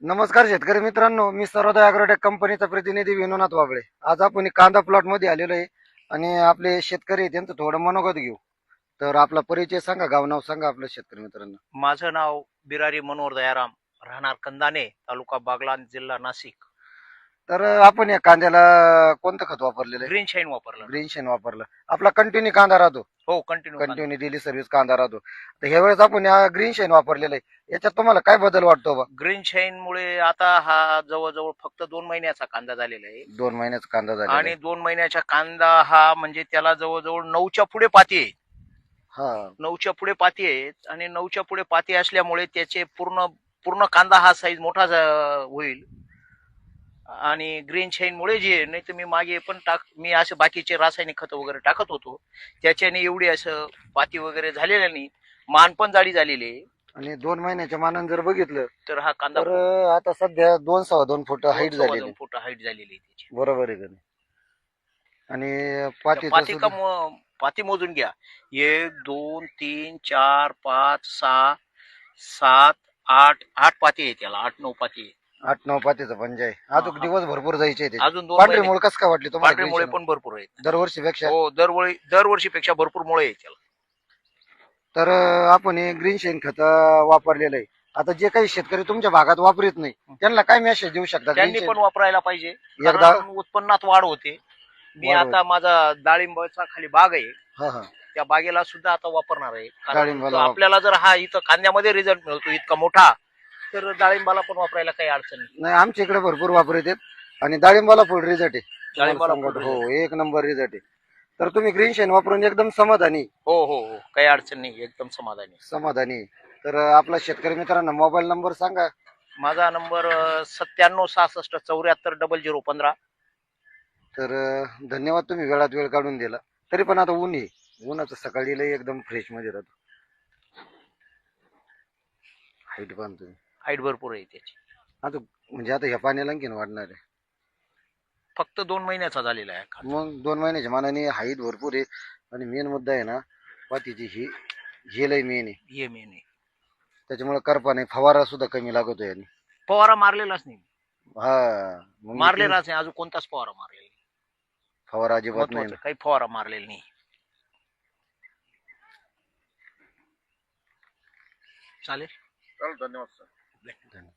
नमस्कार शेतकरी मित्रांनो, मी सर्वोदय ॲग्रोटेक कंपनीचा प्रतिनिधी विनोनाथ वाबळे. आज आपण कांदा प्लॉट मध्ये आलेलो आहे आणि आपले शेतकरी आहेत, त्यांचं थोडं मनोगत घेऊ. तर आपला परिचय सांगा, गाव नाव सांगा आपल्या शेतकरी मित्रांना. माझं नाव बिरारी मनोहर दयाराम, राहणार कंदाने, तालुका बागलाण, जिल्हा नाशिक. तर आपण या कांद्याला कोणतं खत वापरलेलं आहे? ग्रीन शाईन वापरलं. ग्रीन शेन वापरलं. आपला कंटिन्यू कांदा राहतो, हो, कंटिन्यू. कंटिन्यू डेली सर्व्हिस कांदा राहतो. तर ह्या वेळेस आपण या ग्रीन शेन वापरलेलं आहे, याच्यात तुम्हाला काय बदल वाटतो बा? ग्रीन शाईन मुळे आता हा जवळजवळ फक्त 2 महिन्याचा कांदा झालेला आहे 2 महिन्याचा कांदा झालेला आणि आहे. 2 महिन्याचा कांदा हा म्हणजे त्याला जवळजवळ 9च्या पुढे पाती आहे. हा 9च्या पुढे पाती आहेत आणि 9च्या पुढे पाती असल्यामुळे त्याचे पूर्ण पूर्ण कांदा हा साईज मोठा होईल. आणि ग्रीन शाईन मुळे जे नाही तर मी मागे पण मी असे बाकीचे रासायनिक खत वगैरे टाकत होतो, त्याच्याने एवढी असं पाती वगैरे झालेल्या नाही, मान पण जाडी झालेली आहे. आणि 2 महिन्याच्या मानानं जर बघितलं तर हा कांदा तर आता सध्या 2.25 फूट हाईट झालेली आहे. फूट हाईट झालेली आहे त्याची. बरोबर आहे का नाही? आणि त्या पातीचं सुद्धा पाती मोजून घ्या. 1 2 3 4 5 6 7 8 पाती आहे त्याला, 8-9 पाती आहे. 8-9 पातीचं पंजा आहे. अजून हा. दिवस भरपूर जायचे ते. अजून 2 पांढरी महिने. मुळे कसं काय वाटली तुम्हाला? पांढरे मुळे ग्रीन पण भरपूर आहेत. शेण दरवर्षीपेक्षा? हो, दरवर्षीपेक्षा भरपूर मुळे आहे त्याला. तर आपण हे ग्रीन शेण खत वापरलेलं आहे. आता जे काही शेतकरी तुमच्या भागात वापरत नाही, त्यांना काय मेसेज देऊ शकता? त्यांनी ग्रीन पण वापरायला पाहिजे, एकदा कारण उत्पन्नात वाढ होते. मी वाढ आता माझा डाळिंबाचा खाली बाग आहे, हा हा त्या बागेला सुद्धा आता वापरणार आहे. कारण डाळिंबाला तो आपल्याला जर हा इथं कांद्यामध्ये रिझल्ट मिळतो इतका मोठा, तर डाळिंबाला पण वापरायला काही अडचण नाही. नाही, आमच्या इकडे भरपूर वापरत आहेत आणि डाळिंबाला फुल रिझल्ट आहे. डाळिंबाला तुम्हाला full सांगतो, हो, 1 नंबर रिझल्ट आहे. तर तुम्ही ग्रीन शेण वापरून एकदम समाधानी हो हो हो, काही अडचण नाही, एकदम समाधानी. समाधानी आहे. तर आपला शेतकरी मित्रांना मोबाईल नंबर सांगा. माझा नंबर 9766740015. तर धन्यवाद, तुम्ही वेळात वेळ काढून दिला. तरी पण आता ऊन आहे, उन्हाचं सकाळी लय एकदम फ्रेश मध्ये राहतो. हाईट पण तुम्ही हाईट भरपूर आहे त्याची. आता म्हणजे आता ह्या पाण्याला आणखीन वाढणार आहे. फक्त 2 महिन्याचा झालेला आहे कांदा. मग 2 महिन्याच्या मानाने हाईट भरपूर आहे. आणि मेन मुद्दा आहे ना, पातीची ही लय मेन आहे. ये मेन आहे. त्याच्यामुळे करपा नाही, फवारा सुद्धा कमी लागतोय आणि फवारा मारलेलाच नाही, हा मग मारलेलाच नाही, अजून कोणताच फवारा मारलेला नाही. फवारा अजिबात नाही महत्वाचं काही फवारा मारलेला नाही. चालेल. धन्यवाद सर. धन्यवाद.